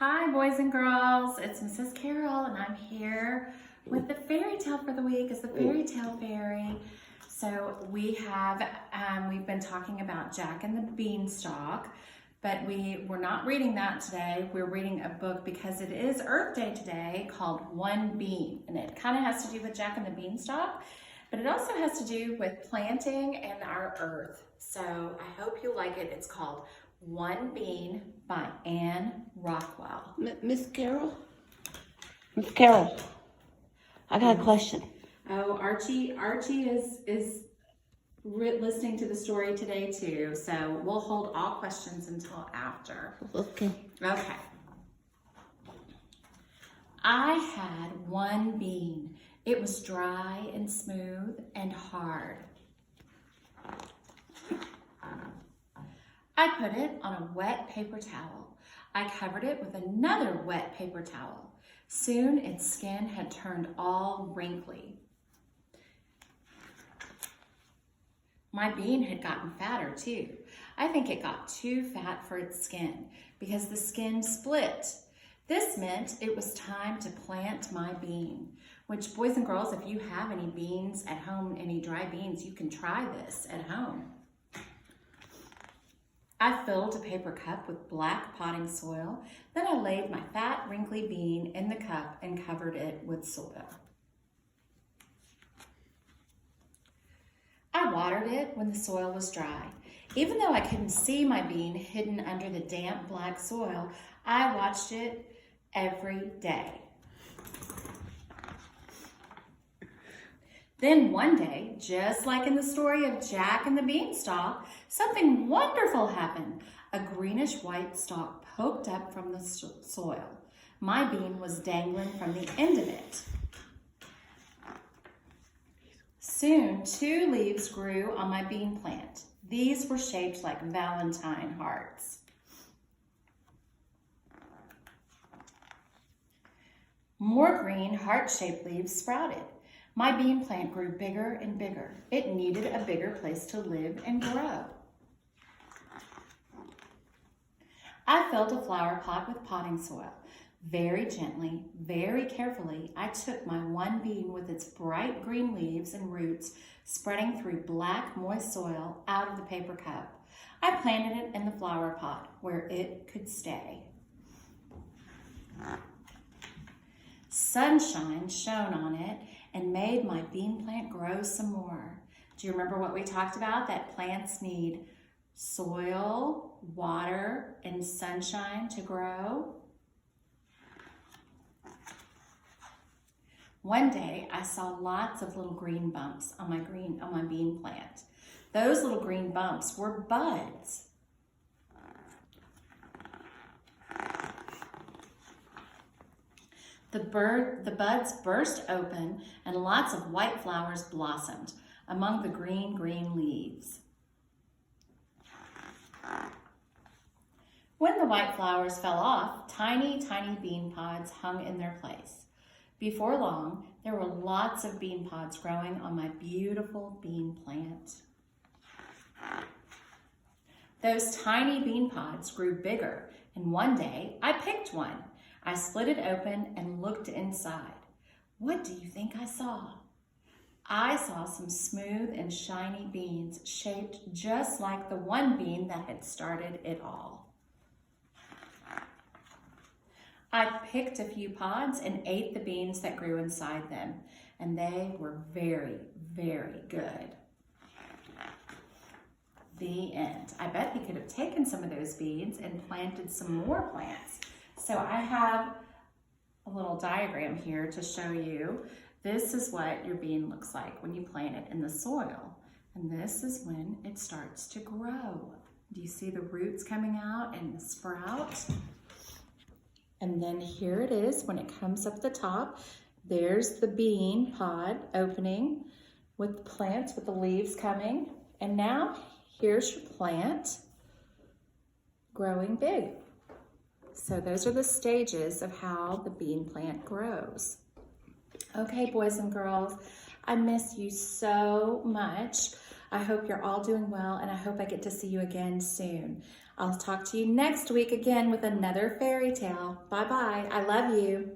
Hi boys and girls, it's Mrs. Carol and I'm here with the fairy tale for the week. It's the fairy tale fairy. So we've been talking about Jack and the Beanstalk, but we're not reading that today. We're reading a book because it is Earth Day today called One Bean, and it kind of has to do with Jack and the Beanstalk, but it also has to do with planting and our earth. So I hope you like it. It's called One Bean by Anne Rockwell. Miss Carol? Miss Carol, I got a question. Oh, Archie is listening to the story today too, so we'll hold all questions until after. Okay. Okay. I had one bean. It was dry and smooth and hard. I put it on a wet paper towel. I covered it with another wet paper towel. Soon its skin had turned all wrinkly. My bean had gotten fatter too. I think it got too fat for its skin because the skin split. This meant it was time to plant my bean, which, boys and girls, if you have any beans at home, any dry beans, you can try this at home. I filled a paper cup with black potting soil. Then I laid my fat, wrinkly bean in the cup and covered it with soil. I watered it when the soil was dry. Even though I couldn't see my bean hidden under the damp black soil, I watched it every day. Then one day, just like in the story of Jack and the Beanstalk, something wonderful happened. A greenish-white stalk poked up from the soil. My bean was dangling from the end of it. Soon, 2 leaves grew on my bean plant. These were shaped like Valentine hearts. More green heart-shaped leaves sprouted. My bean plant grew bigger and bigger. It needed a bigger place to live and grow. I filled a flower pot with potting soil. Very gently, very carefully, I took my one bean with its bright green leaves and roots spreading through black, moist soil out of the paper cup. I planted it in the flower pot where it could stay. Sunshine shone on it and made my bean plant grow some more. Do you remember what we talked about? That plants need soil, water, and sunshine to grow. One day, I saw lots of little green bumps on my bean plant. Those little green bumps were buds. The buds burst open and lots of white flowers blossomed among the green leaves. When the white flowers fell off, tiny bean pods hung in their place. Before long, there were lots of bean pods growing on my beautiful bean plant. Those tiny bean pods grew bigger, and one day I picked one. I split it open and looked inside. What do you think I saw? I saw some smooth and shiny beans shaped just like the one bean that had started it all. I picked a few pods and ate the beans that grew inside them, and they were very, very good. The end. I bet he could have taken some of those beans and planted some more plants. So I have a little diagram here to show you. This is what your bean looks like when you plant it in the soil. And this is when it starts to grow. Do you see the roots coming out and the sprout? And then here it is when it comes up the top. There's the bean pod opening with the plants, with the leaves coming. And now here's your plant growing big. So those are the stages of how the bean plant grows. Okay, boys and girls, I miss you so much. I hope you're all doing well, and I hope I get to see you again soon. I'll talk to you next week again with another fairy tale. Bye-bye. I love you.